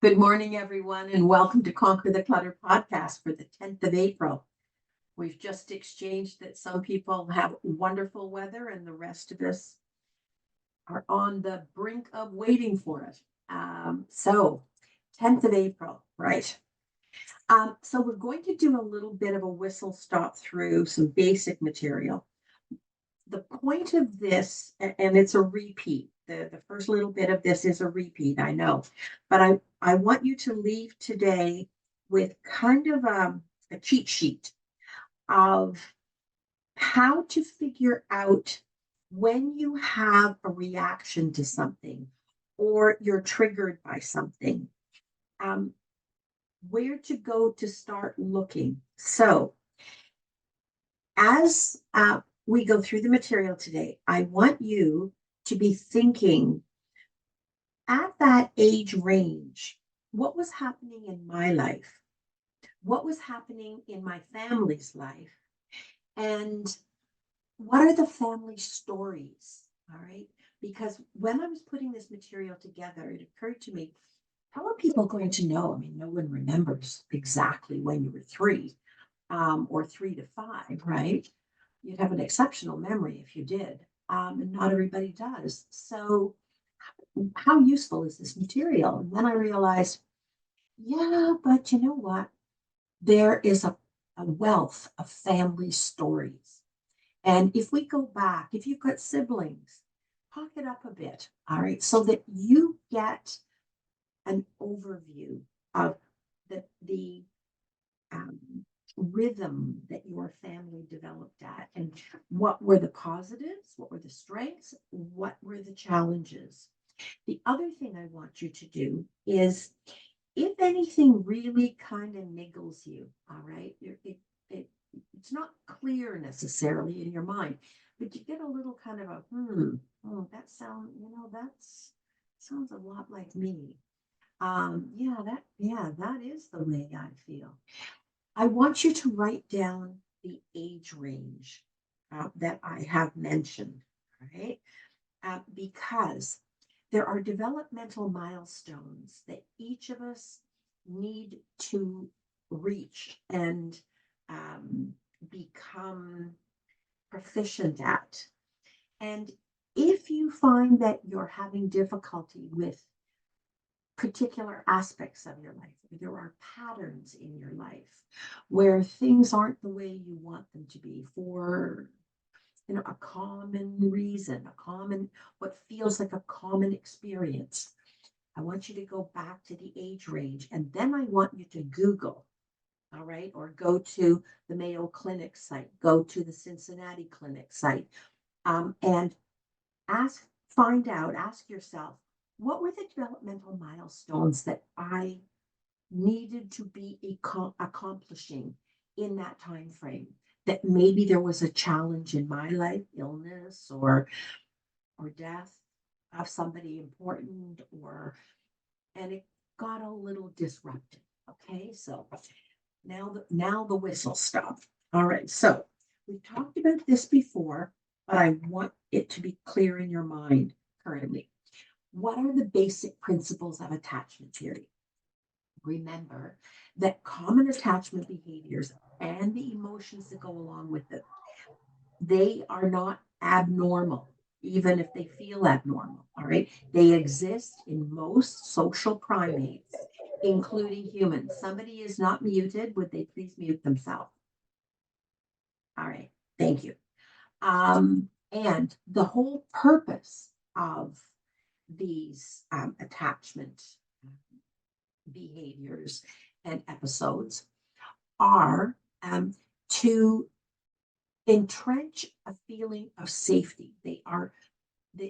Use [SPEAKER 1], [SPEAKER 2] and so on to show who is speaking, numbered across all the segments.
[SPEAKER 1] Good morning, everyone, and welcome to Conquer the Clutter podcast for the 10th of April. We've just exchanged that some people have wonderful weather and the rest of us are on the brink of waiting for it. 10th of April, right? So we're going to do a little bit of a whistle stop through some basic material. The point of this, and it's a repeat, the first little bit of this is a repeat, I know, but I want you to leave today with kind of a cheat sheet of how to figure out when you have a reaction to something or you're triggered by something, um, where to go to start looking. So, as we go through the material today, I want you to be thinking at that age range, what was happening in my life? What was happening in my family's life? And what are the family stories? All right. Because when I was putting this material together, it occurred to me, how are people going to know? I mean, no one remembers exactly when you were three or 3 to 5, right? You'd have an exceptional memory if you did. And not everybody does. So, how useful is this material? And then I realized, yeah, but you know what? There is a wealth of family stories. And if we go back, if you've got siblings, talk it up a bit, all right, so that you get an overview of the um, rhythm that your family developed at and what were the positives, what were the strengths, what were the challenges. The other thing I want you to do is if anything really kind of niggles you, all right, it's not clear necessarily in your mind, but you get a little kind of a, that that's sounds a lot like me. That is the way I feel. I want you to write down the age range that I have mentioned, right? Because there are developmental milestones that each of us need to reach and um, become proficient at. And if you find that you're having difficulty with particular aspects of your life, or there are patterns in your life where things aren't the way you want them to be for a common reason, a common, what feels like a common experience. I want you to go back to the age range and then I want you to Google, all right, or go to the Mayo Clinic site, go to the Cincinnati Clinic site, and ask yourself, what were the developmental milestones that I needed to be accomplishing in that time frame? That maybe there was a challenge in my life, illness or death of somebody important, or and it got a little disrupted. Okay, so now the whistle stopped. All right, so we've talked about this before, but I want it to be clear in your mind currently. What are the basic principles of attachment theory? Remember that common attachment behaviors and the emotions that go along with it, they are not abnormal, even if they feel abnormal. All right. They exist in most social primates, including humans. Somebody is not muted. Would they please mute themselves? All right. Thank you. And the whole purpose of these attachment behaviors and episodes are to entrench a feeling of safety.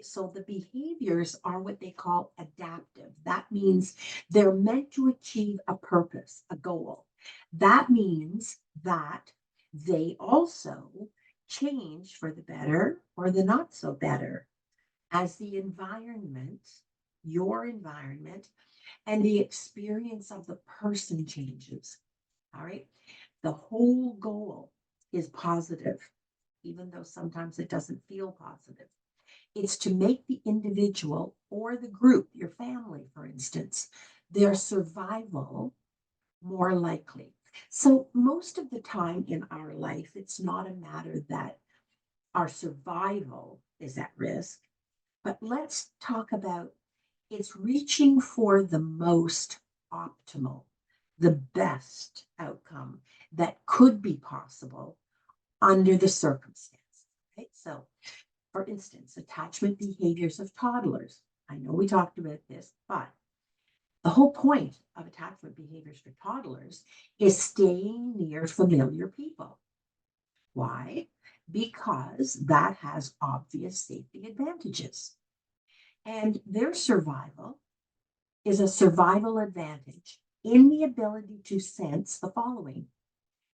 [SPEAKER 1] So the behaviors are what they call adaptive. That means they're meant to achieve a purpose, a goal. That means that they also change for the better or the not so better as the environment, your environment, and the experience of the person changes. All right. The whole goal is positive, even though sometimes it doesn't feel positive. It's to make the individual or the group, your family, for instance, their survival more likely. So most of the time in our life, it's not a matter that our survival is at risk, but let's talk about it's reaching for the most optimal, the best outcome that could be possible under the circumstances. Right? So, for instance, attachment behaviors of toddlers. I know we talked about this, but the whole point of attachment behaviors for toddlers is staying near familiar people. Why? Because that has obvious safety advantages. And their survival is a survival advantage in the ability to sense the following.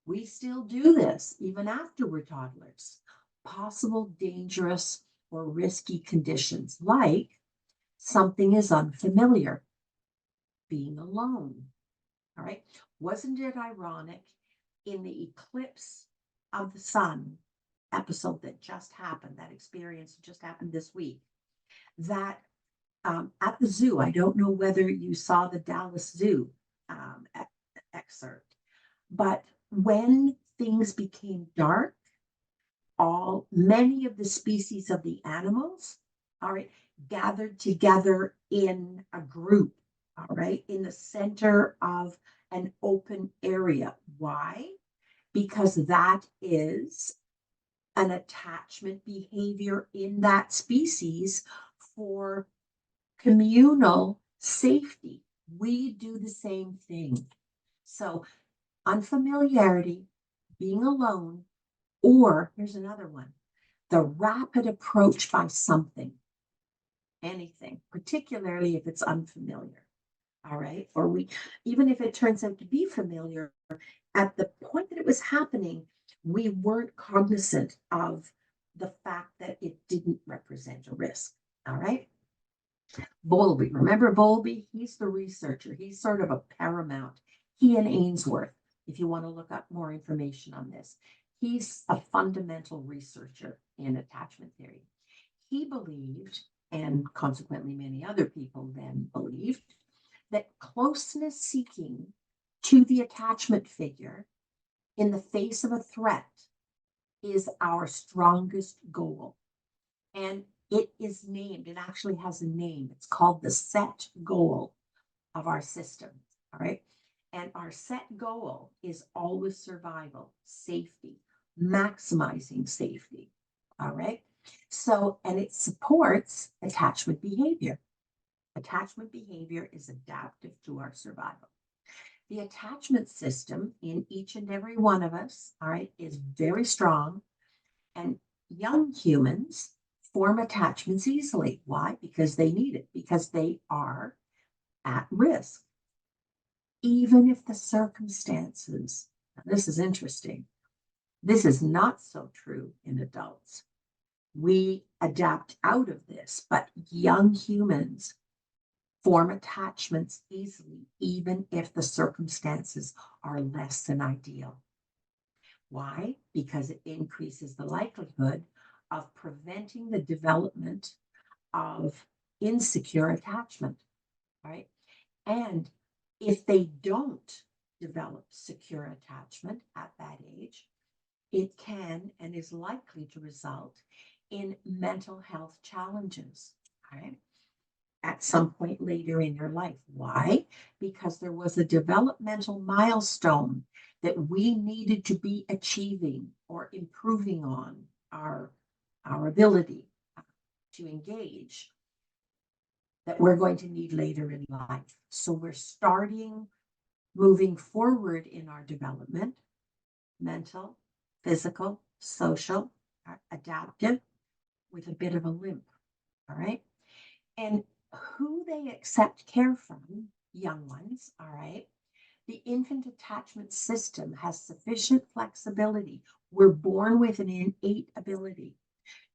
[SPEAKER 1] We still do this even after we're toddlers. Possible dangerous or risky conditions, like something is unfamiliar, being alone. All right. Wasn't it ironic in the eclipse of the sun episode that just happened, that experience that just happened this week, that at the zoo, I don't know whether you saw the Dallas Zoo excerpt, but when things became dark, many of the species of the animals, all right, gathered together in a group, all right, in the center of an open area. Why? Because that is an attachment behavior in that species for communal safety. We do the same thing. So, unfamiliarity, being alone, or here's another one, the rapid approach by something, anything, particularly if it's unfamiliar. All right. Or even if it turns out to be familiar, at the point that it was happening, we weren't cognizant of the fact that it didn't represent a risk. All right. Bowlby, remember Bowlby? He's the researcher. He's sort of a paramount. He and Ainsworth, if you want to look up more information on this, he's a fundamental researcher in attachment theory. He believed, and consequently many other people then believed, that closeness seeking to the attachment figure in the face of a threat is our strongest goal. And it is named, it actually has a name. It's called the set goal of our system. All right. And our set goal is always survival, safety, maximizing safety. All right. So, and it supports attachment behavior. Attachment behavior is adaptive to our survival. The attachment system in each and every one of us, all right, is very strong. And young humans form attachments easily. Why? Because they need it, because they are at risk. Even if the circumstances, this is interesting, this is not so true in adults. We adapt out of this, but young humans form attachments easily, even if the circumstances are less than ideal. Why? Because it increases the likelihood of preventing the development of insecure attachment, right? And if they don't develop secure attachment at that age, it can and is likely to result in mental health challenges, right? At some point later in your life. Why? Because there was a developmental milestone that we needed to be achieving or improving on our ability to engage that we're going to need later in life. So we're starting moving forward in our development, mental, physical, social, adaptive, with a bit of a limp. All right. And who they accept care from, young ones, all right, the infant attachment system has sufficient flexibility. We're born with an innate ability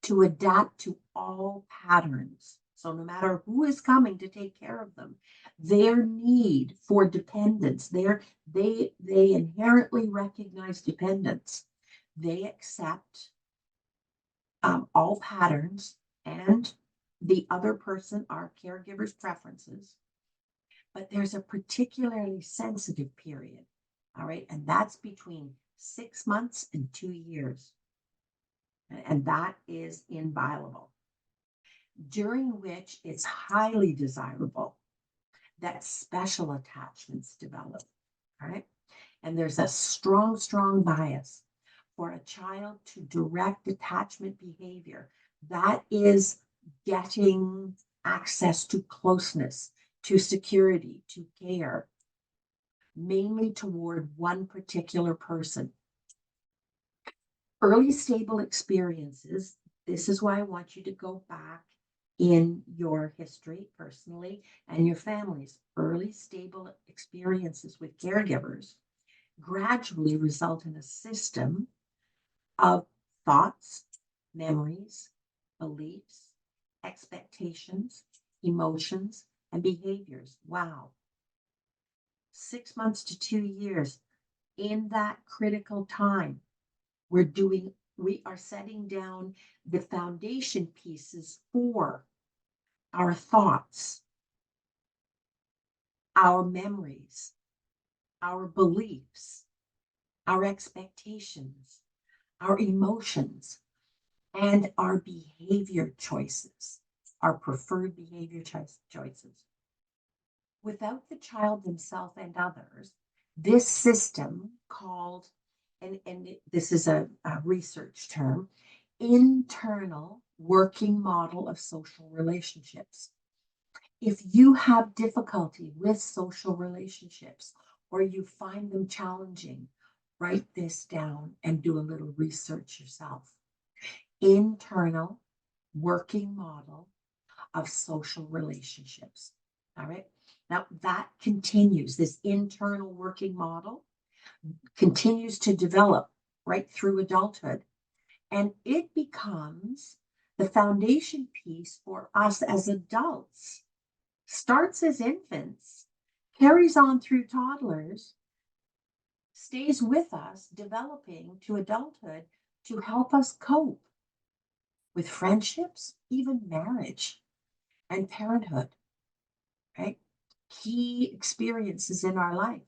[SPEAKER 1] to adapt to all patterns. So no matter who is coming to take care of them, their need for dependence, they inherently recognize dependence. They accept all patterns and the other person, our caregiver's preferences, But there's a particularly sensitive period, all right? And that's between 6 months and 2 years. And that is inviolable, during which it's highly desirable that special attachments develop, all right? And there's a strong, strong bias for a child to direct attachment behavior. That is getting access to closeness, to security, to care, mainly toward one particular person. Early stable experiences, this is why I want you to go back in your history personally and your family's early stable experiences with caregivers gradually result in a system of thoughts, memories, beliefs, expectations, emotions, and behaviors. Wow. 6 months to 2 years, in that critical time, we are setting down the foundation pieces for our thoughts, our memories, our beliefs, our expectations, our emotions, and our behavior choices, our preferred behavior choices. Without the child themselves and others, this system called, and this is a research term, internal working model of social relationships. If you have difficulty with social relationships or you find them challenging, write this down and do a little research yourself. Internal working model of social relationships. All right. Now that continues, this internal working model continues to develop right through adulthood. And it becomes the foundation piece for us as adults. Starts as infants, carries on through toddlers, stays with us, developing to adulthood to help us cope with friendships, even marriage and parenthood, right? Key experiences in our life.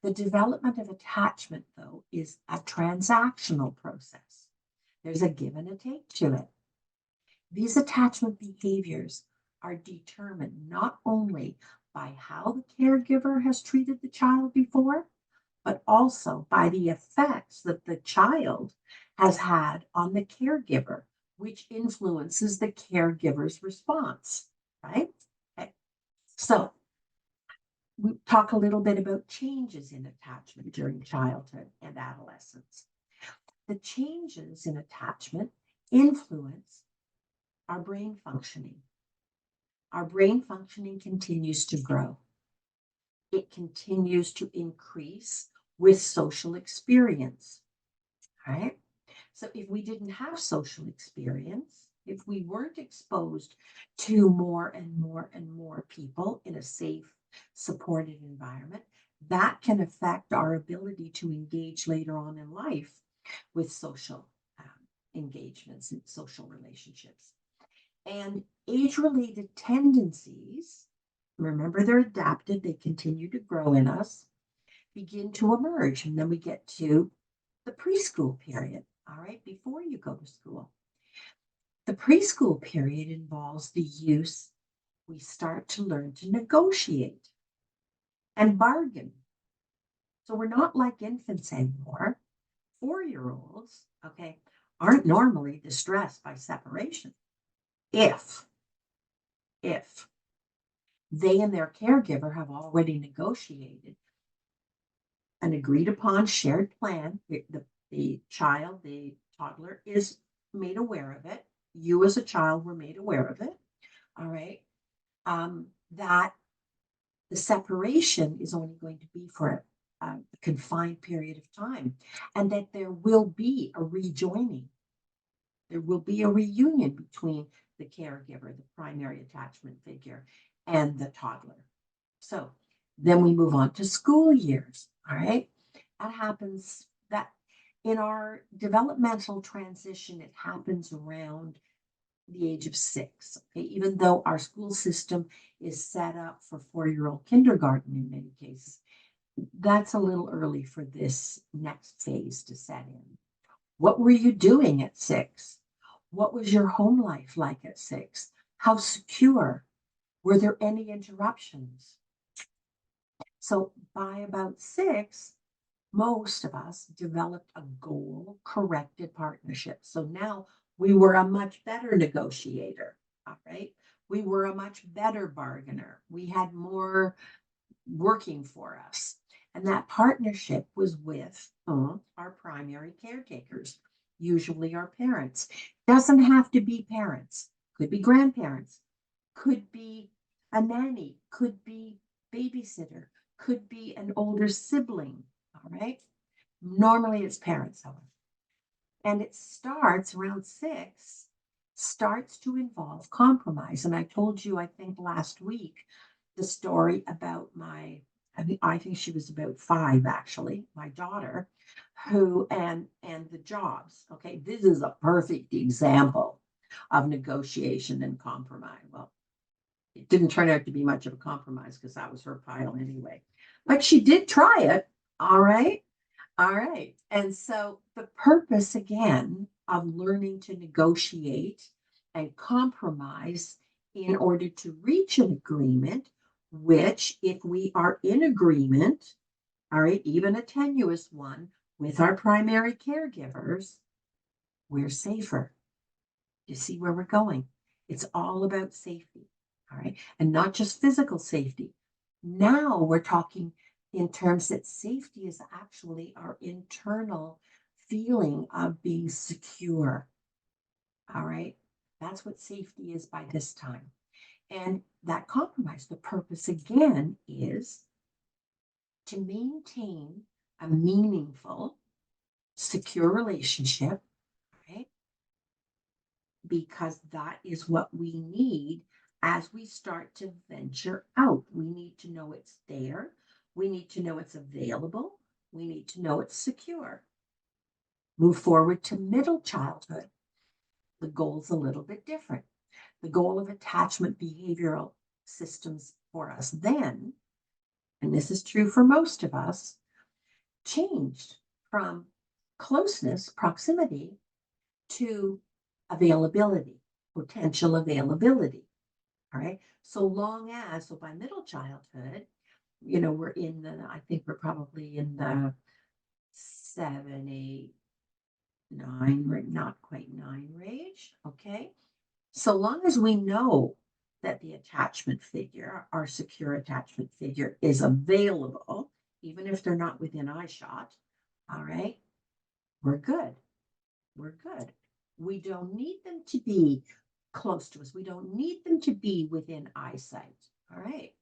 [SPEAKER 1] The development of attachment, though, is a transactional process. There's a give and a take to it. These attachment behaviors are determined not only by how the caregiver has treated the child before, but also by the effects that the child has had on the caregiver, which influences the caregiver's response, right? Okay. So we talk a little bit about changes in attachment during childhood and adolescence. The changes in attachment influence our brain functioning. Our brain functioning continues to grow. It continues to increase with social experience, right? So if we didn't have social experience, if we weren't exposed to more and more and more people in a safe, supported environment, that can affect our ability to engage later on in life with social engagements and social relationships. And age-related tendencies, remember they're adapted, they continue to grow in us, begin to emerge. And then we get to the preschool period, all right, before you go to school. The preschool period involves the use, we start to learn to negotiate and bargain. So we're not like infants anymore. 4-year-olds, okay, aren't normally distressed by separation. If they and their caregiver have already negotiated an agreed upon shared plan, the child, the toddler is made aware of it. You as a child were made aware of it. All right. That the separation is only going to be for a confined period of time, and that there will be a rejoining. There will be a reunion between the caregiver, the primary attachment figure, and the toddler. So then we move on to school years. All right. That happens that in our developmental transition, it happens around the age of 6. Okay, even though our school system is set up for 4-year-old kindergarten in many cases, that's a little early for this next phase to set in. What were you doing at 6? What was your home life like at 6? How secure? Were there any interruptions? So by about 6, most of us developed a goal corrected partnership. So now we were a much better negotiator. All right. We were a much better bargainer. We had more working for us. And that partnership was with our primary caretakers, usually our parents. Doesn't have to be parents, could be grandparents, could be a nanny, could be babysitter, could be an older sibling. All right. Normally it's parents, however. And it starts around 6, starts to involve compromise. And I told you, I think last week, the story about I think she was about 5 actually, my daughter, who and the jobs. Okay, this is a perfect example of negotiation and compromise. Well, it didn't turn out to be much of a compromise because that was her pile anyway. But she did try it. All right. All right. And so the purpose again of learning to negotiate and compromise in order to reach an agreement, which if we are in agreement, all right, even a tenuous one with our primary caregivers, we're safer. You see where we're going? It's all about safety. All right. And not just physical safety. Now we're talking in terms that safety is actually our internal feeling of being secure. All right. That's what safety is by this time. And that compromise, the purpose again is to maintain a meaningful, secure relationship, right? Because that is what we need as we start to venture out. We need to know it's there. We need to know it's available. We need to know it's secure. Move forward to middle childhood. The goal's a little bit different. The goal of attachment behavioral systems for us then, and this is true for most of us, changed from closeness, proximity, to availability, potential availability. All right. So by middle childhood, we're I think we're probably in the 7, 8, 9, not quite 9 range. Okay. So long as we know that the attachment figure, our secure attachment figure, is available, even if they're not within eyeshot, all right, we're good. We're good. We don't need them to be close to us. We don't need them to be within eyesight. All right.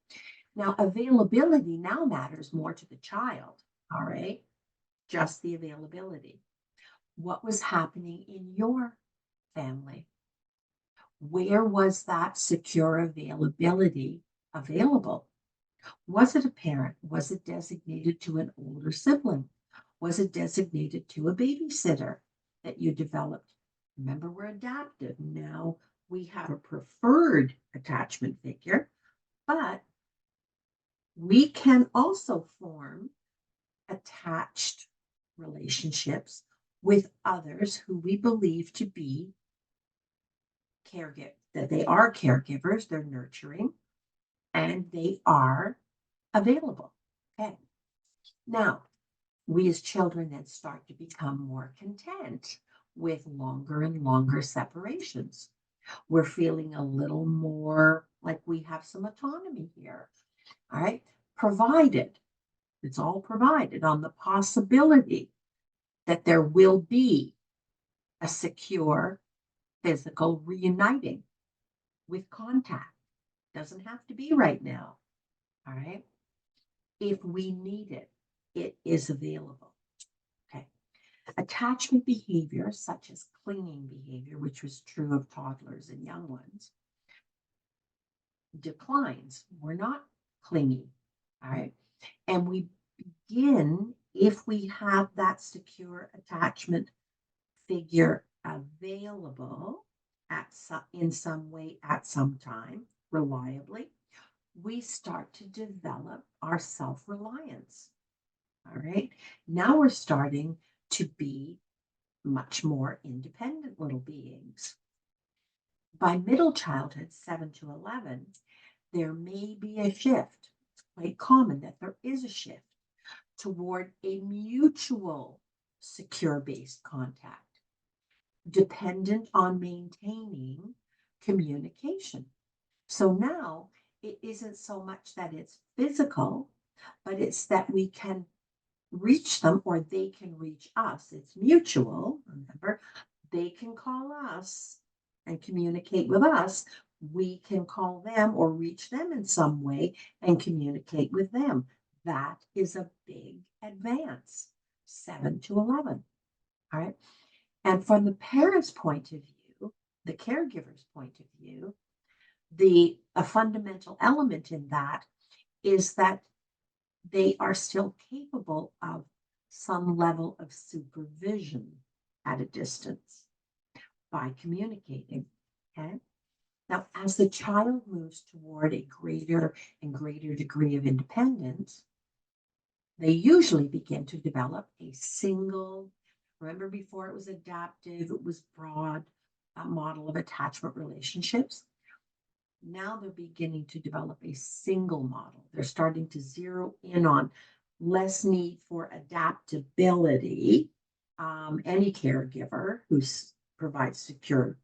[SPEAKER 1] Now, availability now matters more to the child. All right. Just the availability. What was happening in your family? Where was that secure availability available? Was it a parent? Was it designated to an older sibling? Was it designated to a babysitter that you developed? Remember, we're adaptive. Now we have a preferred attachment figure, but we can also form attached relationships with others who we believe to be that they are caregivers, they're nurturing, and they are available. Okay. Now, we as children then start to become more content with longer and longer separations. We're feeling a little more like we have some autonomy here. All right. Provided, it's all provided on the possibility that there will be a secure physical reuniting with contact. Doesn't have to be right now. All right. If we need it, it is available. Okay. Attachment behavior, such as clinging behavior, which was true of toddlers and young ones, declines. We're not clingy. All right. And we begin, if we have that secure attachment figure available, in some way at some time, reliably, we start to develop our self-reliance. All right. Now we're starting to be much more independent little beings. By middle childhood, 7 to 11, there may be a shift. It's quite common that there is a shift toward a mutual secure based contact, dependent on maintaining communication. So now it isn't so much that it's physical, but it's that we can reach them or they can reach us. It's mutual. Remember, they can call us and communicate with us. We can call them or reach them in some way and communicate with them. That is a big advance, 7 to 11. All right. And from the parent's point of view, the caregiver's point of view, a fundamental element in that is that they are still capable of some level of supervision at a distance by communicating. Okay. Now, as the child moves toward a greater and greater degree of independence, they usually begin to develop a single, remember before it was adaptive, it was broad, a model of attachment relationships. Now they're beginning to develop a single model. They're starting to zero in on less need for adaptability. Any caregiver who provides secure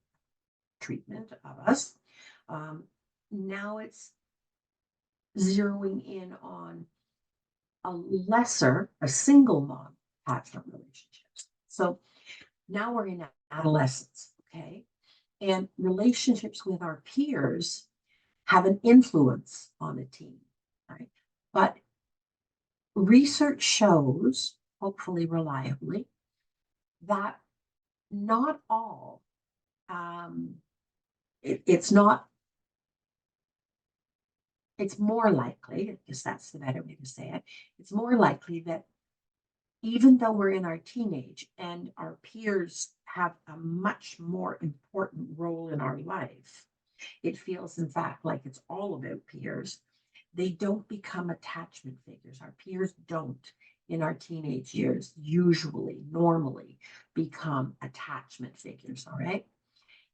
[SPEAKER 1] treatment of us. Now it's zeroing in on a single model attachment relationships. So now we're in adolescence, okay? And relationships with our peers have an influence on a teen, right? But research shows, hopefully reliably, that not all, it's more likely, I guess that's the better way to say it, it's more likely that even though we're in our teenage and our peers have a much more important role in our life, it feels, in fact, like it's all about peers. They don't become attachment figures. Our peers don't, in our teenage years, usually, normally become attachment figures, all right?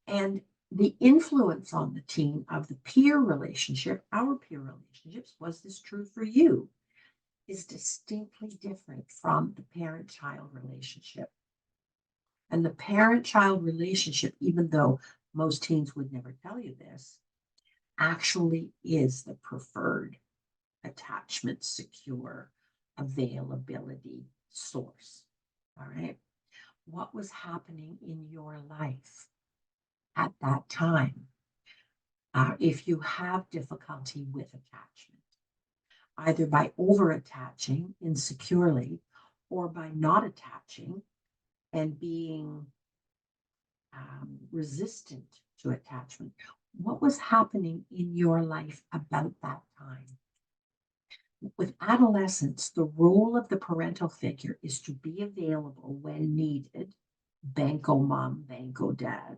[SPEAKER 1] And the influence on the teen of the peer relationship, our peer relationships, was this true for you, is distinctly different from the parent-child relationship. And the parent-child relationship, even though most teens would never tell you this, actually is the preferred attachment, secure availability source. All right. What was happening in your life at that time? If you have difficulty with attachment, either by over attaching insecurely or by not attaching and being resistant to attachment, what was happening in your life about that time? With adolescence, the role of the parental figure is to be available when needed, banco mom, banco dad,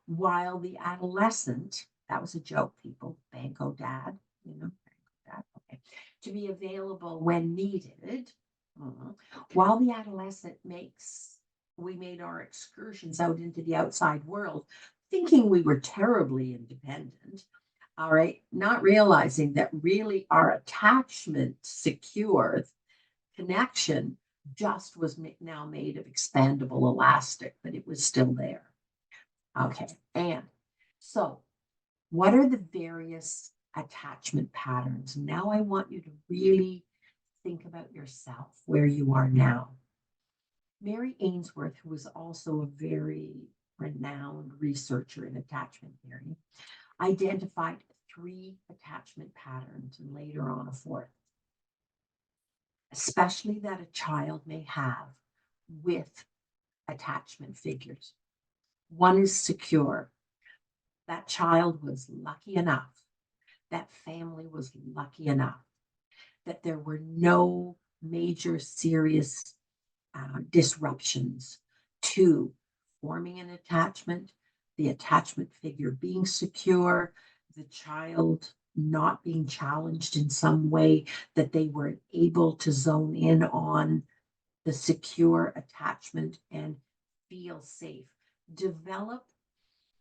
[SPEAKER 1] while the adolescent, that was a joke, people, banco dad, banco dad, okay, to be available when needed, while the adolescent we made our excursions out into the outside world, thinking we were terribly independent, all right, not realizing that really our attachment secure connection just was now made of expandable elastic, but it was still there. Okay, and so what are the various attachment patterns? Now I want you to really think about yourself, where you are now. Mary Ainsworth, who was also a very renowned researcher in attachment theory, identified 3 attachment patterns and later on a 4th, especially that a child may have with attachment figures. One is secure. That child was lucky enough, that family was lucky enough, that there were no major serious disruptions to forming an attachment, the attachment figure being secure, the child not being challenged in some way that they were able to zone in on the secure attachment and feel safe. Develop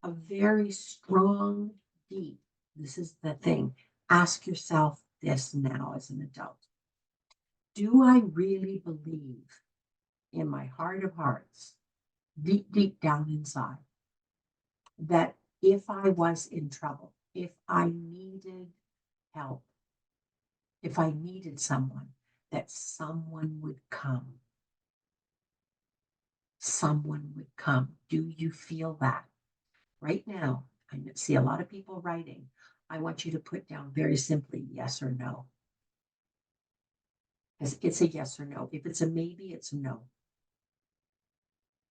[SPEAKER 1] a very strong, deep, this is the thing. Ask yourself this now as an adult. Do I really believe in my heart of hearts, deep, deep down inside, that if I was in trouble, if I needed help, if I needed someone, that someone would come? Someone would come. Do you feel that? Right now, I see a lot of people writing. I want you to put down very simply yes or no. Because it's a yes or no. If it's a maybe, it's a no.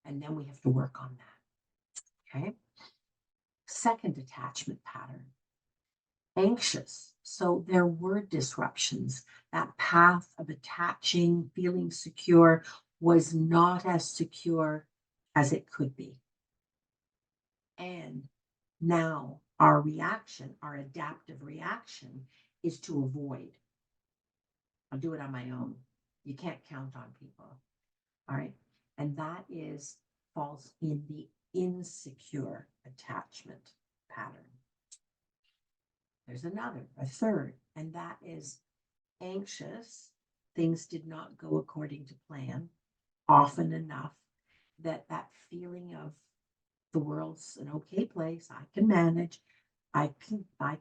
[SPEAKER 1] And then we have to work on that. Okay. Second attachment pattern, anxious. So there were disruptions. That path of attaching, feeling secure was not as secure as it could be. And now our reaction, our adaptive reaction, is to avoid. I'll do it on my own. You can't count on people. All right. And that falls in the insecure attachment pattern. There's a third, and that is anxious. Things did not go according to plan often enough that feeling of the world's an okay place, I can manage, I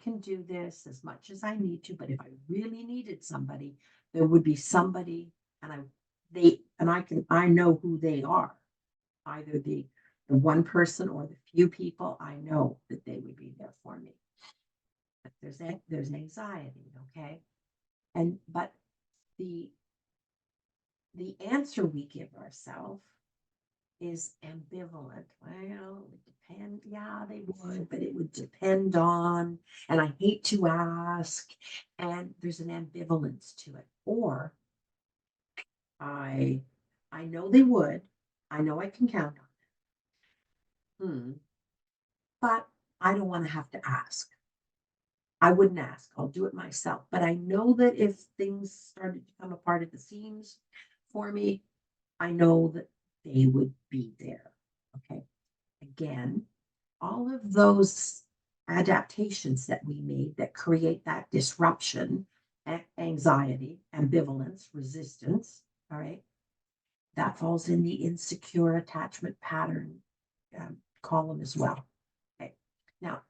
[SPEAKER 1] can do this as much as I need to, but if I really needed somebody, there would be somebody, and I know who they are. Either the one person or the few people, I know that they would be there for me. But there's anxiety, okay? But the answer we give ourselves is ambivalent. Well, it would depend. Yeah, they would, but it would depend on, and I hate to ask, and there's an ambivalence to it. Or I know they would. I know I can count on it. But I don't want to have to ask. I wouldn't ask. I'll do it myself. But I know that if things started to come apart at the seams for me, I know that they would be there. Okay. Again, all of those adaptations that we made that create that disruption, anxiety, ambivalence, resistance, all right, that falls in the insecure attachment pattern column as well. Okay. Now,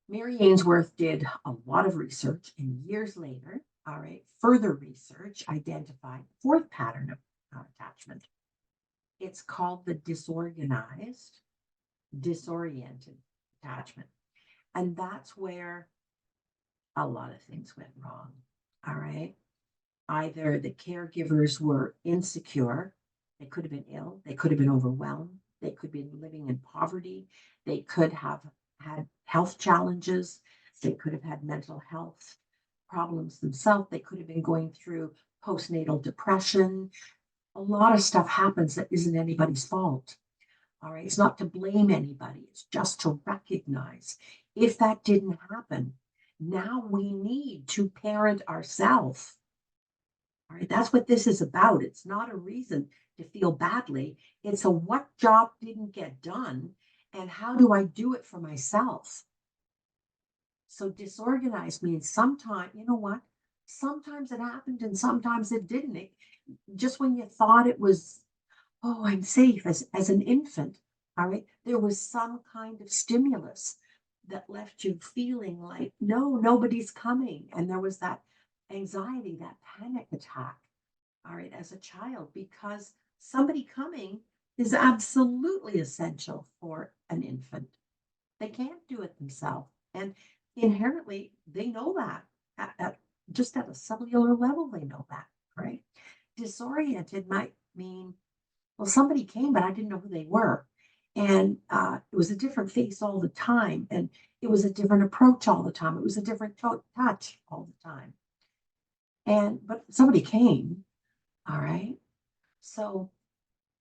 [SPEAKER 1] Mary Ainsworth did a lot of research, and years later, all right, further research identified the fourth pattern of attachment. It's called the disorganized, disoriented attachment. And that's where a lot of things went wrong. All right. Either the caregivers were insecure, they could have been ill, they could have been overwhelmed, they could be living in poverty, they could have had health challenges, they could have had mental health problems themselves, they could have been going through postnatal depression. A lot of stuff happens that isn't anybody's fault. All right. It's not to blame anybody. It's just to recognize if that didn't happen, now we need to parent ourselves. All right. That's what this is about. It's not a reason to feel badly. It's a what job didn't get done and how do I do it for myself? So disorganized means sometimes, you know what? Sometimes it happened and sometimes it didn't. Just when you thought it was, oh, I'm safe as an infant, all right, there was some kind of stimulus that left you feeling like, no, nobody's coming. And there was that anxiety, that panic attack, all right, as a child, because somebody coming is absolutely essential for an infant. They can't do it themselves. And inherently, they know that just at a cellular level, they know that, right? Disoriented might mean, well, somebody came, but I didn't know who they were. And it was a different face all the time. And it was a different approach all the time. It was a different touch all the time. But somebody came, all right? So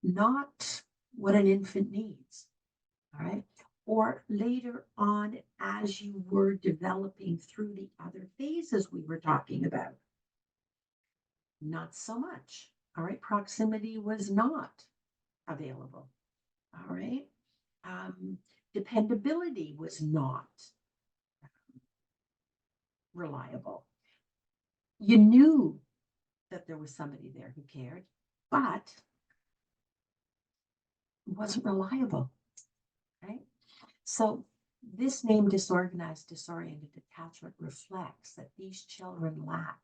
[SPEAKER 1] not what an infant needs, all right? or later on as you were developing through the other phases we were talking about? Not so much. All right. Proximity was not available. All right. Um, Dependability was not reliable. You knew that there was somebody there who cared, but it wasn't reliable. Right. So this name disorganized, disoriented attachment reflects that these children lack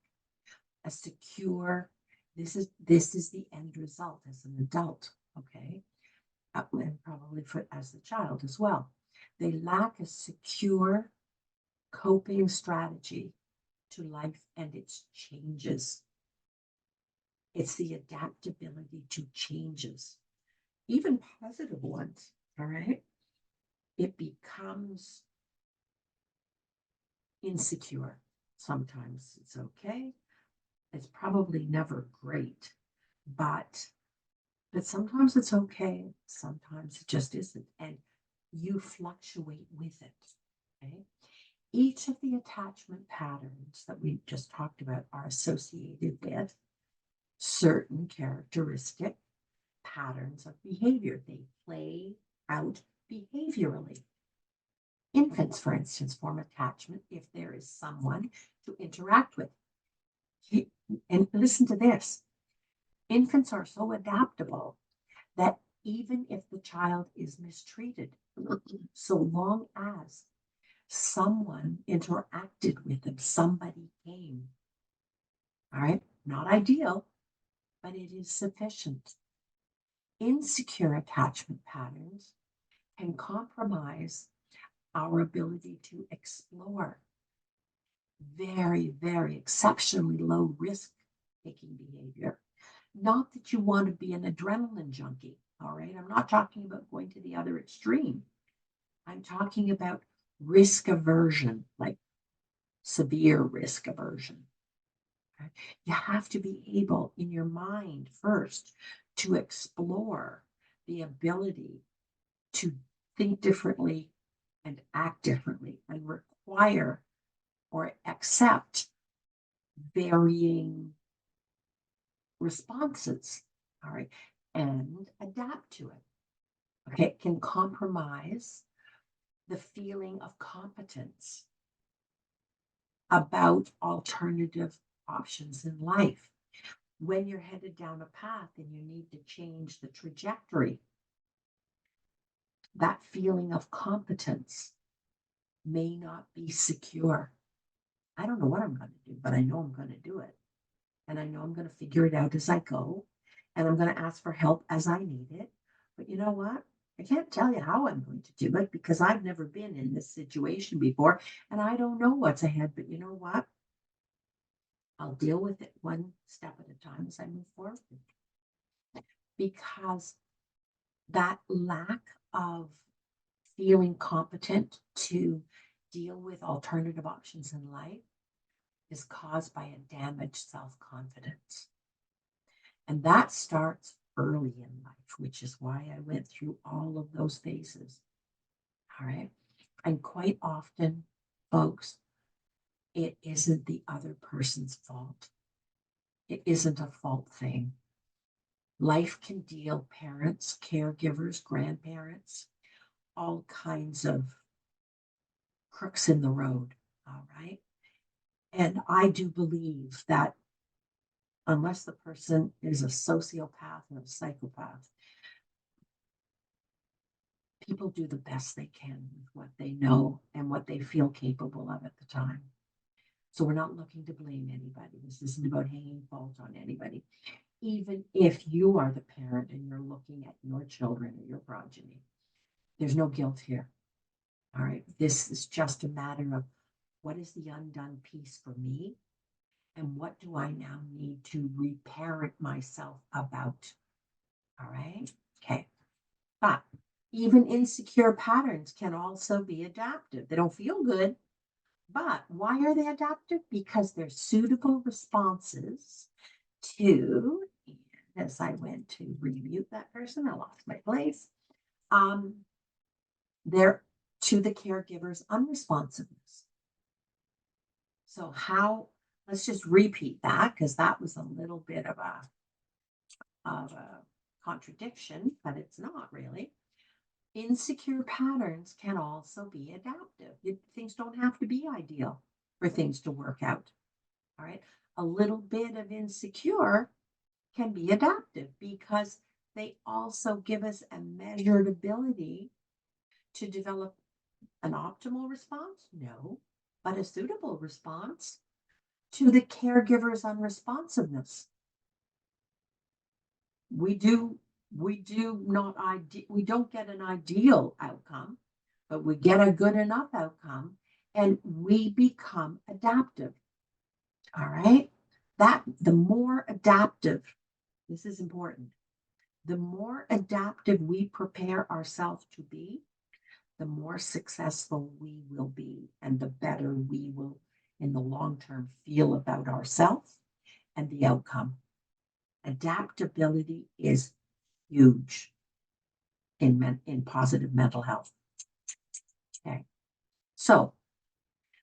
[SPEAKER 1] a secure, this is the end result as an adult, okay? And probably for as the child as well. They lack a secure coping strategy to life and its changes. It's the adaptability to changes, even positive ones, all right? It becomes insecure. Sometimes it's okay. It's probably never great, but sometimes it's okay. Sometimes it just isn't, and you fluctuate with it. Okay. Each of the attachment patterns that we just talked about are associated with certain characteristic patterns of behavior. They play out behaviorally. Infants, for instance, form attachment if there is someone to interact with. And listen to this. Infants are so adaptable that even if the child is mistreated, so long as someone interacted with them, somebody came. All right, not ideal, but it is sufficient. Insecure attachment patterns can compromise our ability to explore very, very exceptionally low risk taking behavior. Not that you want to be an adrenaline junkie, all right? I'm not talking about going to the other extreme. I'm talking about risk aversion, like severe risk aversion. Okay? You have to be able in your mind first to explore the ability to think differently and act differently and require or accept varying responses, all right, and adapt to it. Okay, it can compromise the feeling of competence about alternative options in life. When you're headed down a path and you need to change the trajectory, that feeling of competence may not be secure. I don't know what I'm going to do, but I know I'm going to do it. And I know I'm going to figure it out as I go. And I'm going to ask for help as I need it. But you know what? I can't tell you how I'm going to do it because I've never been in this situation before and I don't know what's ahead. But you know what? I'll deal with it one step at a time as I move forward. Because that lack of feeling competent to deal with alternative options in life is caused by a damaged self-confidence. And that starts early in life, which is why I went through all of those phases. All right. And quite often, folks, it isn't the other person's fault. It isn't a fault thing. Life can deal parents, caregivers, grandparents, all kinds of crooks in the road. All right. And I do believe that unless the person is a sociopath or a psychopath, people do the best they can with what they know and what they feel capable of at the time. So we're not looking to blame anybody. This isn't about hanging fault on anybody. Even if you are the parent and you're looking at your children or your progeny, there's no guilt here. All right. This is just a matter of what is the undone piece for me and what do I now need to reparent myself about? All right. Okay. But even insecure patterns can also be adaptive. They don't feel good, but why are they adaptive? Because they're suitable responses to, and as I went to remute that person, I lost my place. They're to the caregiver's unresponsiveness. So let's just repeat that because that was a little bit of a contradiction, but it's not really. Insecure patterns can also be adaptive. Things don't have to be ideal for things to work out. All right. A little bit of insecure can be adaptive because they also give us a measured ability to develop an optimal response? No, but a suitable response to the caregiver's unresponsiveness. We do we don't get an ideal outcome, but we get a good enough outcome and we become adaptive. All right. That the more adaptive, this is important. The more adaptive we prepare ourselves to be, the more successful we will be and the better we will in the long term feel about ourselves and the outcome. Adaptability is huge in positive mental health. Okay. So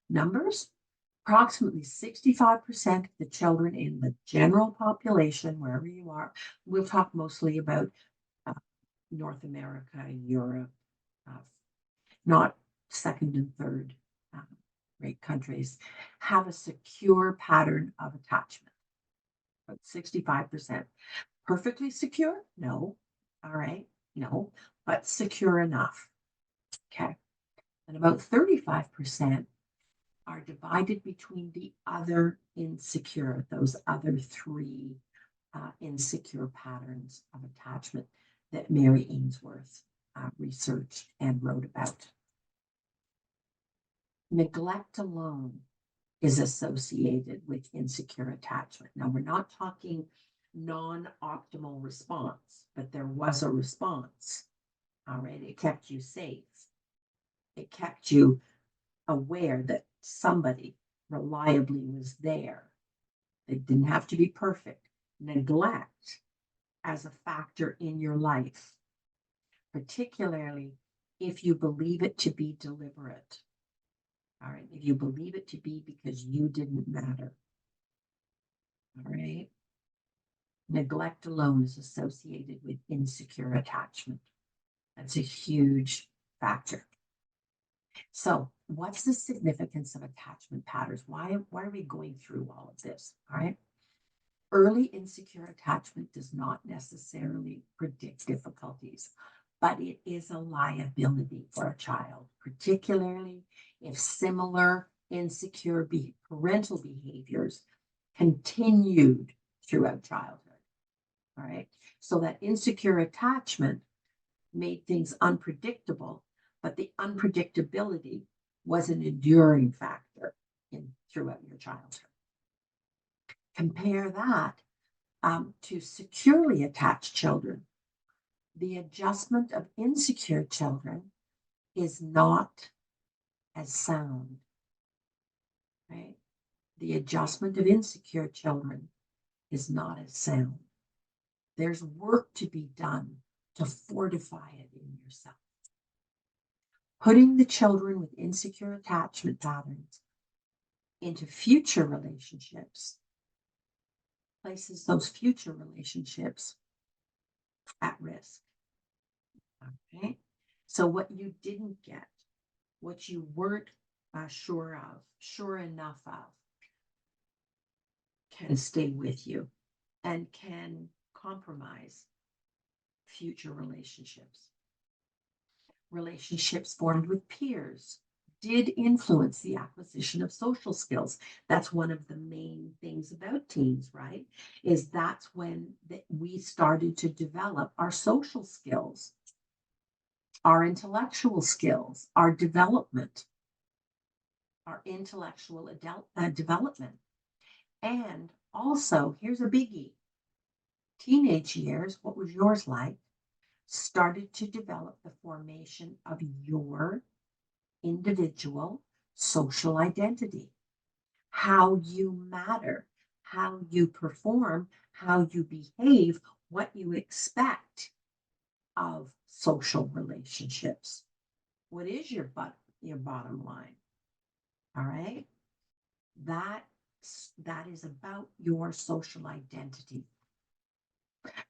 [SPEAKER 1] numbers, approximately 65% of the children in the general population, wherever you are, we'll talk mostly about North America, Europe, not second and third rate countries, have a secure pattern of attachment. About 65%. Perfectly secure? No. All right. No, but secure enough. Okay. And about 35% are divided between the other insecure, those other three insecure patterns of attachment that Mary Ainsworth researched and wrote about. Neglect alone is associated with insecure attachment. Now, we're not talking non-optimal response, but there was a response. All right, it kept you safe. It kept you aware that somebody reliably was there. It didn't have to be perfect. Neglect as a factor in your life, particularly if you believe it to be deliberate. All right, if you believe it to be because you didn't matter. All right. Neglect alone is associated with insecure attachment. That's a huge factor. So, what's the significance of attachment patterns? Why are we going through all of this? All right. Early insecure attachment does not necessarily predict difficulties, but it is a liability for a child, particularly if similar insecure parental behaviors continued throughout childhood. All right. So that insecure attachment made things unpredictable, but the unpredictability was an enduring factor throughout your childhood. Compare that to securely attached children. The adjustment of insecure children is not as sound, right? The adjustment of insecure children is not as sound. There's work to be done to fortify it in yourself. Putting the children with insecure attachment patterns into future relationships places those future relationships at risk. Okay? So what you didn't get, what you weren't sure enough of, can stay with you and can compromise future relationships. Relationships formed with peers did influence the acquisition of social skills. That's one of the main things about teens, right? Is that's when we started to develop our social skills, our intellectual skills, our development, our intellectual development. And also, here's a biggie. Teenage years, what was yours like? Started to develop the formation of your individual social identity, how you matter, how you perform, how you behave, what you expect of social relationships. What is your bottom line? All right. That that is about your social identity.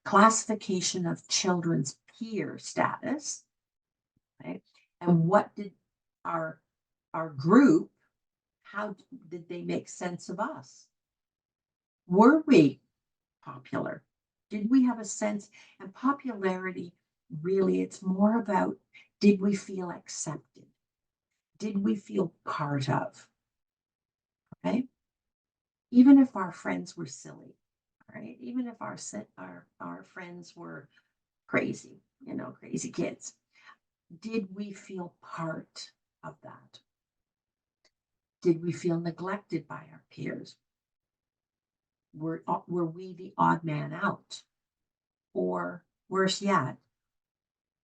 [SPEAKER 1] Classification of children's peer status, right? And what did our our group, how did they make sense of us? Were we popular? Did we have a sense? And popularity, really, it's more about, did we feel accepted? Did we feel part of? Right? Even if our friends were silly, right? Even if our friends were crazy, crazy kids, did we feel part of that? Did we feel neglected by our peers? Were we the odd man out? Or worse yet,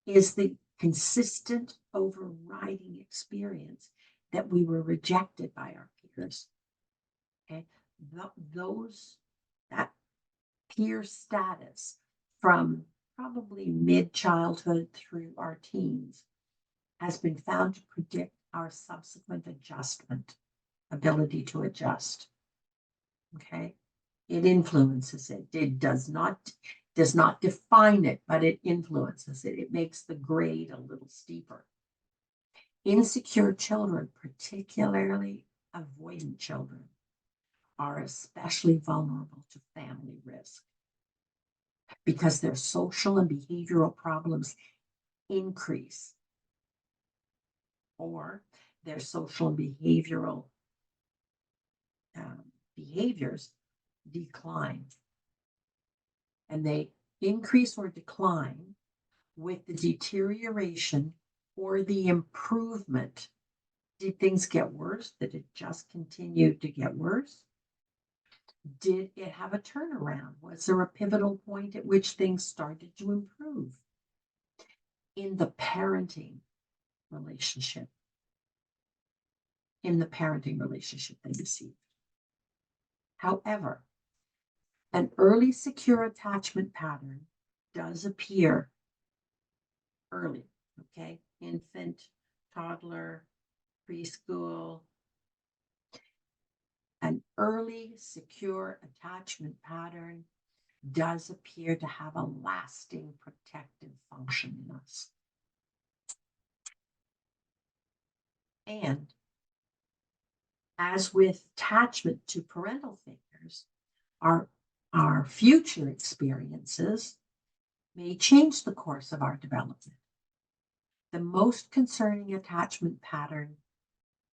[SPEAKER 1] is the consistent overriding experience that we were rejected by our peers? Okay. Those, that peer status from probably mid childhood through our teens has been found to predict our subsequent adjustment, ability to adjust. Okay. It influences it. It does not define it, but it influences it. It makes the grade a little steeper. Insecure children, particularly avoidant children, are especially vulnerable to family risk because their social and behavioral problems increase, or their social and behavioral behaviors decline. And they increase or decline with the deterioration or the improvement. Did things get worse? Did it just continue to get worse? Did it have a turnaround? Was there a pivotal point at which things started to improve? In the parenting relationship, they received. However, an early secure attachment pattern does appear early, okay? Infant, toddler, preschool. An early secure attachment pattern does appear to have a lasting protective function in us. And as with attachment to parental figures, our, our future experiences may change the course of our development. The most concerning attachment pattern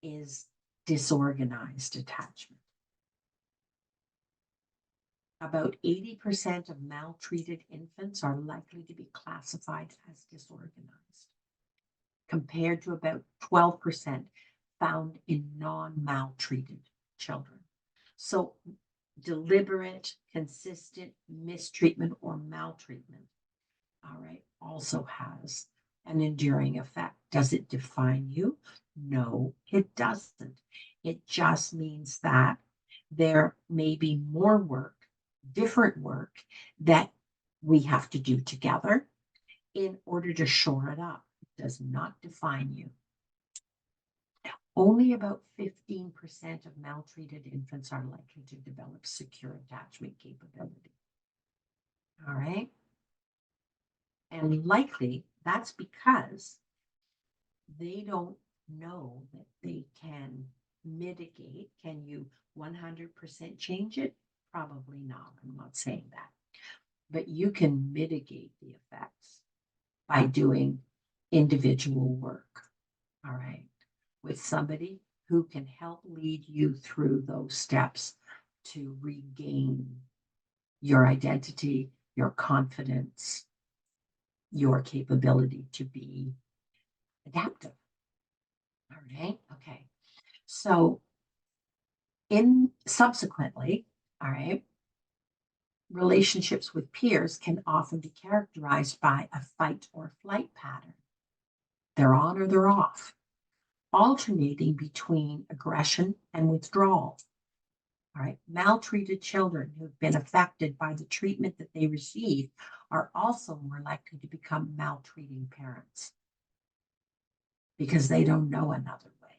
[SPEAKER 1] is disorganized attachment. About 80% of maltreated infants are likely to be classified as disorganized, compared to about 12% found in non-maltreated children. So deliberate, consistent mistreatment or maltreatment, all right, also has an enduring effect. Does it define you? No, it doesn't. It just means that there may be more work, different work that we have to do together in order to shore it up. It does not define you. Only about 15% of maltreated infants are likely to develop secure attachment capability. All right. And likely that's because they don't know that they can mitigate. Can you 100% change it? Probably not. I'm not saying that. But you can mitigate the effects by doing individual work. All right. With somebody who can help lead you through those steps to regain your identity, your confidence, your capability to be adaptive. All right. Okay. So in subsequently, all right, relationships with peers can often be characterized by a fight or flight pattern. They're on or they're off, alternating between aggression and withdrawal. All right. Maltreated children who've been affected by the treatment that they receive are also more likely to become maltreating parents. because they don't know another way.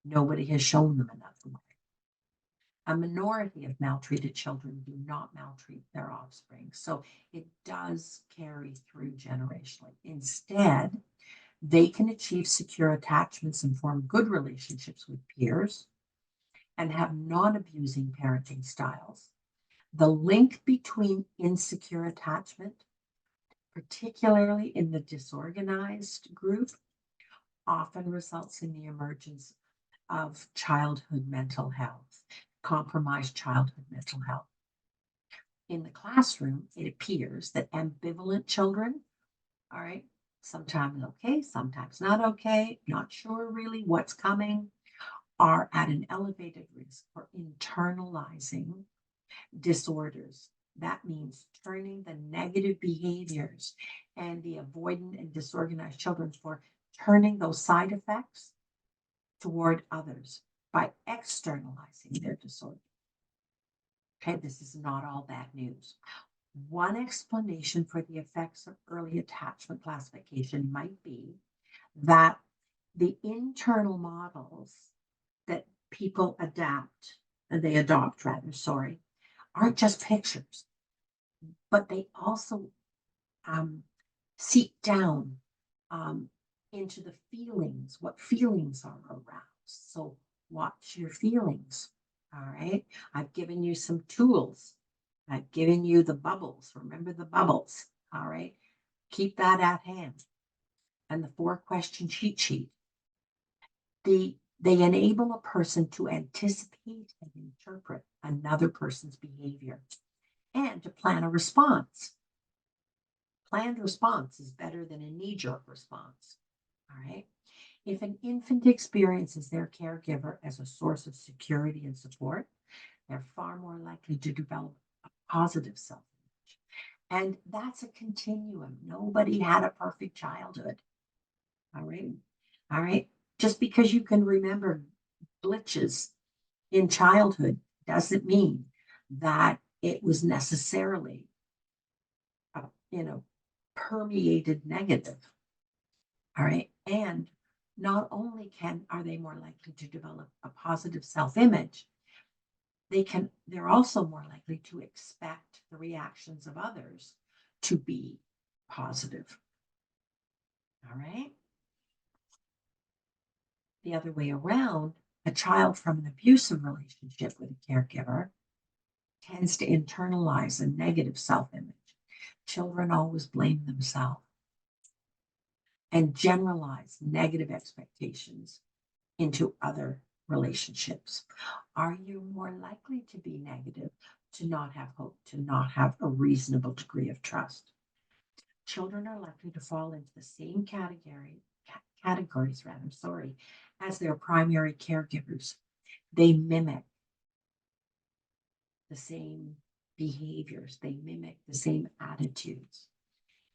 [SPEAKER 1] Nobody has shown them another way. A minority of maltreated children do not maltreat their offspring, so it does carry through generationally. Instead, they can achieve secure attachments and form good relationships with peers and have non-abusing parenting styles. The link between insecure attachment, particularly in the disorganized group, often results in the emergence of childhood mental health, compromised childhood mental health. In the classroom, it appears that ambivalent children, all right, sometimes okay, sometimes not okay, not sure really what's coming, are at an elevated risk for internalizing disorders. That means turning the negative behaviors and the avoidant and disorganized children for turning those side effects toward others by externalizing their disorder. Okay, this is not all bad news. One explanation for the effects of early attachment classification might be that the internal models that people adopt rather, sorry, aren't just pictures, but they also seep down into the feelings, what feelings are aroused. So watch your feelings. All right. I've given you some tools. I've given you the bubbles. Remember the bubbles. All right. Keep that at hand. And the 4-question cheat sheet. They enable a person to anticipate and interpret another person's behavior and to plan a response. Planned response is better than a knee-jerk response. All right. If an infant experiences their caregiver as a source of security and support, they're far more likely to develop a positive self-image. And that's a continuum. Nobody had a perfect childhood. All right. All right. Just because you can remember glitches in childhood doesn't mean that it was necessarily, permeated negative. All right. And not only are they more likely to develop a positive self-image, they're also more likely to expect the reactions of others to be positive. All right. The other way around, a child from an abusive relationship with a caregiver tends to internalize a negative self-image. Children always blame themselves and generalize negative expectations into other relationships. Are you more likely to be negative, to not have hope, to not have a reasonable degree of trust? Children are likely to fall into the same categories as their primary caregivers. They mimic the same behaviors, they mimic the same attitudes,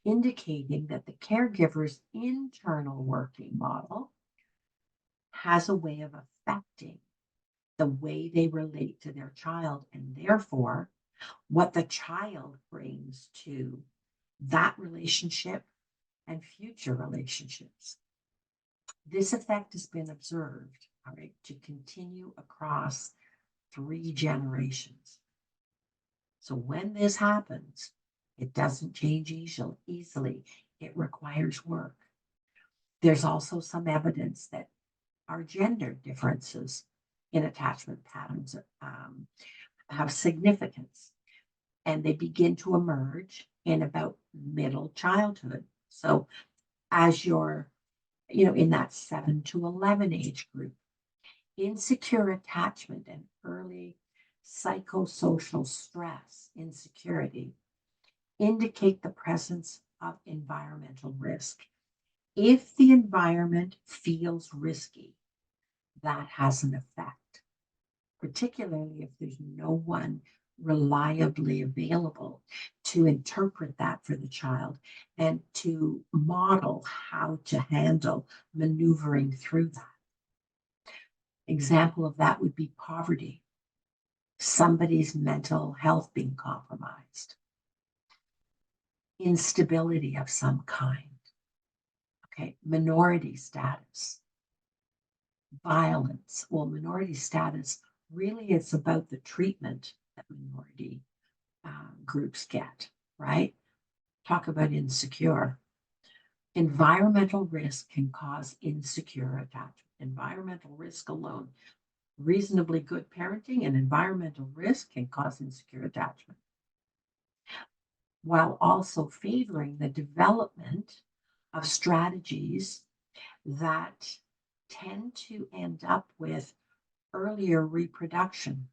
[SPEAKER 1] indicating that the caregiver's internal working model has a way of affecting the way they relate to their child, and therefore what the child brings to that relationship and future relationships. This effect has been observed, all right, to continue across 3 generations. So when this happens, it doesn't change easily. It requires work. There's also some evidence that our gender differences in attachment patterns have significance, and they begin to emerge in about middle childhood. So as you're, in that 7 to 11 age group, insecure attachment and early psychosocial stress, insecurity, indicate the presence of environmental risk. If the environment feels risky, that has an effect, particularly if there's no one reliably available to interpret that for the child and to model how to handle maneuvering through that. Example of that would be poverty, somebody's mental health being compromised, instability of some kind. Okay, minority status, violence. Well, minority status really is about the treatment that minority groups get, right? Talk about insecure. Environmental risk can cause insecure attachment. Environmental risk alone. Reasonably good parenting and environmental risk can cause insecure attachment, while also favoring the development of strategies that tend to end up with earlier reproduction,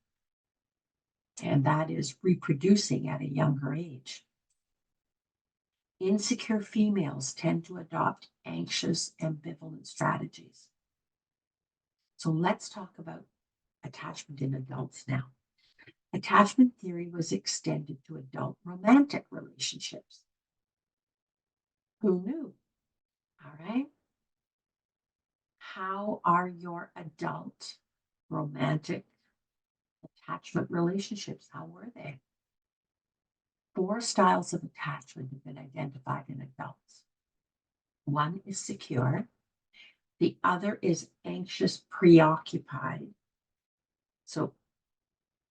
[SPEAKER 1] and that is reproducing at a younger age. Insecure females tend to adopt anxious, ambivalent strategies. So let's talk about attachment in adults now. Attachment theory was extended to adult romantic relationships. Who knew? All right. How are your adult romantic attachment relationships? How were they? 4 styles of attachment have been identified in adults. One is secure. The other is anxious, preoccupied. So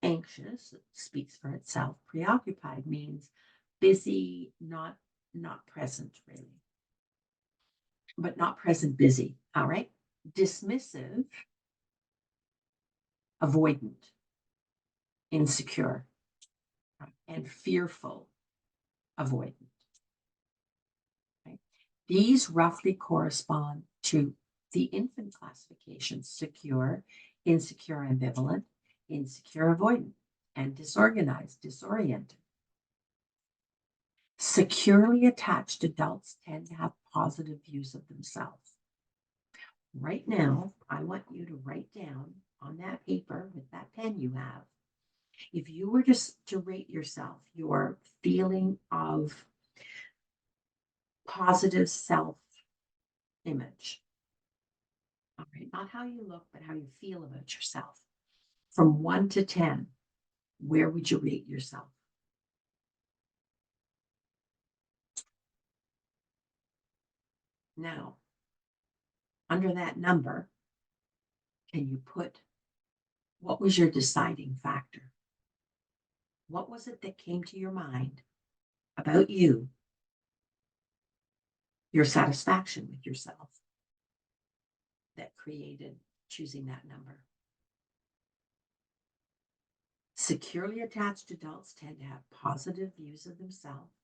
[SPEAKER 1] anxious speaks for itself. Preoccupied means busy, not present really, but not present, busy. All right. Dismissive, avoidant, insecure, and fearful, avoidant. Okay? These roughly correspond to the infant classifications: secure, insecure, ambivalent, insecure, avoidant, and disorganized, disoriented. Securely attached adults tend to have positive views of themselves. Right now, I want you to write down on that paper with that pen you have, if you were just to rate yourself, your feeling of positive self-image, all right, not how you look, but how you feel about yourself, from 1 to 10, where would you rate yourself? Now, under that number, can you put, what was your deciding factor? What was it that came to your mind about you, your satisfaction with yourself, that created choosing that number? Securely attached adults tend to have positive views of themselves,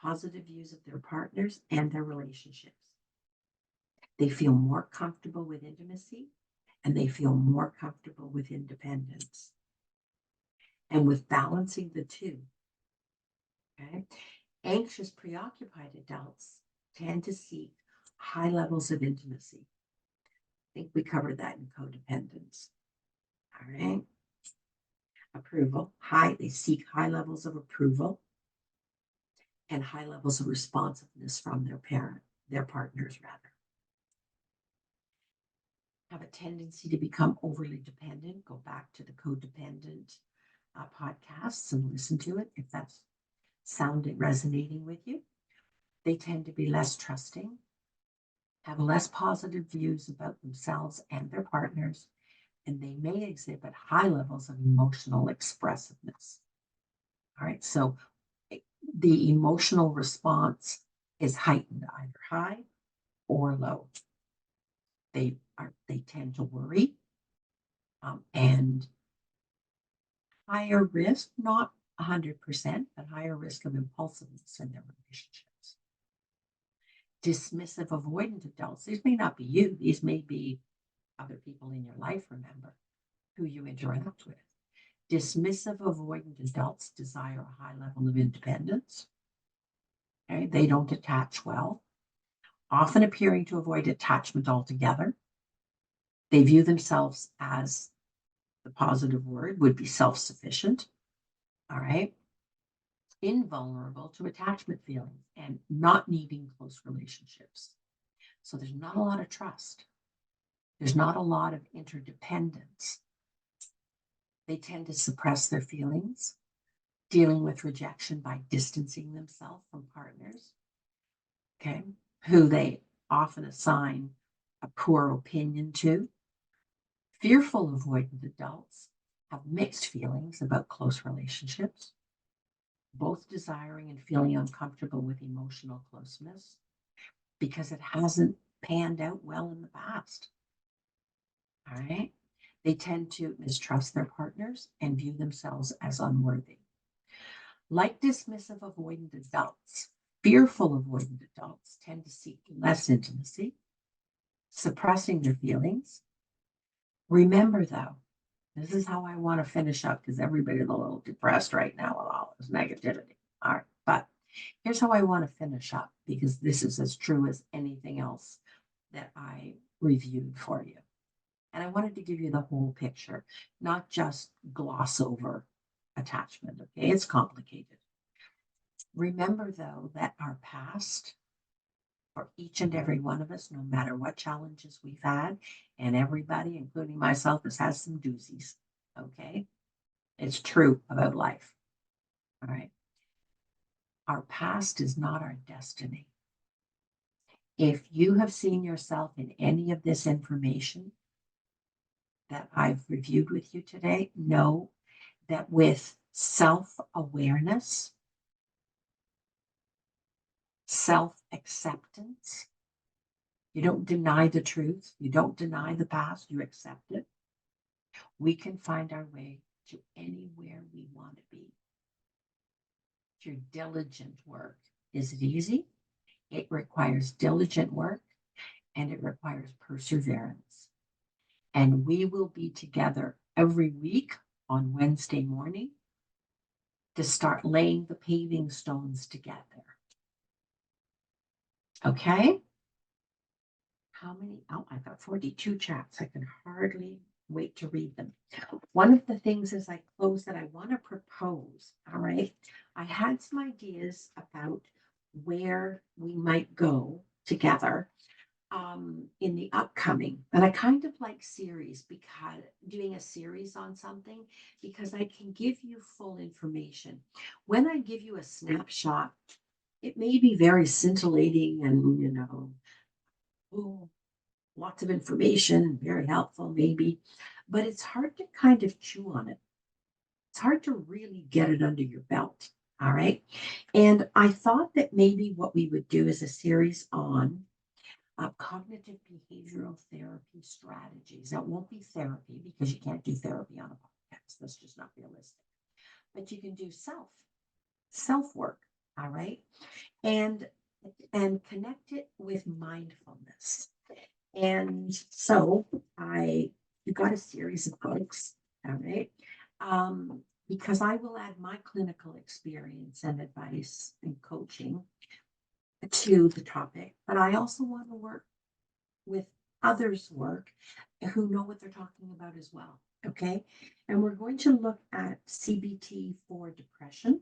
[SPEAKER 1] positive views of their partners and their relationships. They feel more comfortable with intimacy, and they feel more comfortable with independence. And with balancing the two, okay? Anxious, preoccupied adults tend to seek high levels of intimacy. I think we covered that in codependence. All right. Approval, they seek high levels of approval and high levels of responsiveness from their partners rather. Have a tendency to become overly dependent. Go back to the codependent podcasts and listen to it if that's resonating with you. They tend to be less trusting, have less positive views about themselves and their partners, and they may exhibit high levels of emotional expressiveness. All right, so the emotional response is heightened, either high or low. They tend to worry, and higher risk, not 100%, but higher risk of impulsiveness in their relationships. Dismissive, avoidant adults, these may not be you, these may be other people in your life, remember, who you interact with. Dismissive, avoidant adults desire a high level of independence. Okay? They don't attach well, often appearing to avoid attachment altogether. They view themselves as, the positive word would be self-sufficient. All right. Invulnerable to attachment feelings and not needing close relationships. So there's not a lot of trust. There's not a lot of interdependence. They tend to suppress their feelings, dealing with rejection by distancing themselves from partners, okay, who they often assign a poor opinion to. Fearful avoidant adults have mixed feelings about close relationships, both desiring and feeling uncomfortable with emotional closeness because it hasn't panned out well in the past. All right. They tend to mistrust their partners and view themselves as unworthy. Like dismissive avoidant adults, fearful avoidant adults tend to seek less intimacy, suppressing their feelings. Remember, though, this is how I want to finish up because everybody's a little depressed right now with all this negativity. All right. But here's how I want to finish up because this is as true as anything else that I reviewed for you. And I wanted to give you the whole picture, not just gloss over attachment. Okay. It's complicated. Remember, though, that our past, for each and every one of us, no matter what challenges we've had, and everybody, including myself, has had some doozies. Okay. It's true about life. All right. Our past is not our destiny. If you have seen yourself in any of this information that I've reviewed with you today, know that with self-awareness, self-acceptance, you don't deny the truth, you don't deny the past, you accept it. We can find our way to anywhere we want to be. Through diligent work. Is it easy? It requires diligent work and it requires perseverance. And we will be together every week on Wednesday morning to start laying the paving stones together. Okay? How many? Oh, I've got 42 chats. I can hardly wait to read them. One of the things as I close that I want to propose, all right, I had some ideas about where we might go together in the upcoming. And I kind of like series because doing a series on something because I can give you full information. When I give you a snapshot, it may be very scintillating and, oh, lots of information, very helpful maybe, but it's hard to kind of chew on it. It's hard to really get it under your belt. All right. And I thought that maybe what we would do is a series on cognitive behavioral therapy strategies. That won't be therapy because you can't do therapy on a podcast. That's just not realistic. But you can do self work. All right. And connect it with mindfulness. And so you got a series of books, all right? Because I will add my clinical experience and advice and coaching to the topic, but I also want to work with others' work who know what they're talking about as well. Okay. And we're going to look at CBT for depression.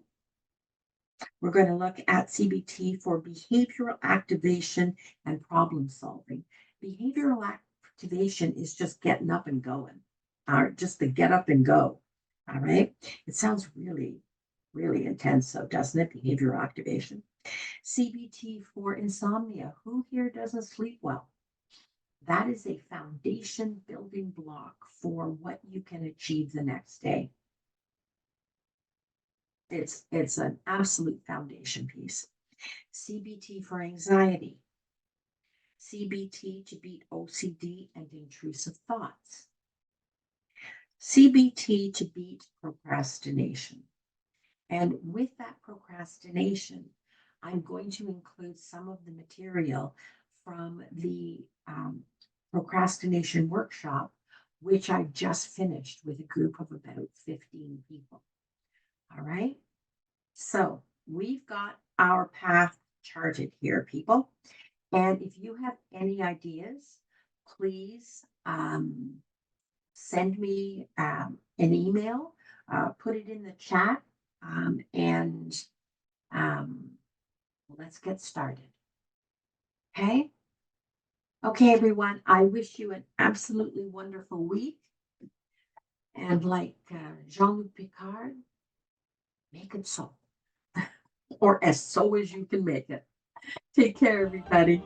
[SPEAKER 1] We're going to look at CBT for behavioral activation and problem solving. Behavioral activation is just getting up and going, or just the get up and go. All right. It sounds really, really intense, though, doesn't it? Behavioral activation. CBT for insomnia. Who here doesn't sleep well? That is a foundation building block for what you can achieve the next day. It's an absolute foundation piece. CBT for anxiety. CBT to beat OCD and intrusive thoughts. CBT to beat procrastination. And with that procrastination, I'm going to include some of the material from the procrastination workshop, which I just finished with a group of about 15 people. All right. So we've got our path charted here, people. And if you have any ideas, please send me an email, put it in the chat, and let's get started. Okay? Okay, everyone. I wish you an absolutely wonderful week. And like Jean-Luc Picard, make it so. Or as so as you can make it. Take care, everybody.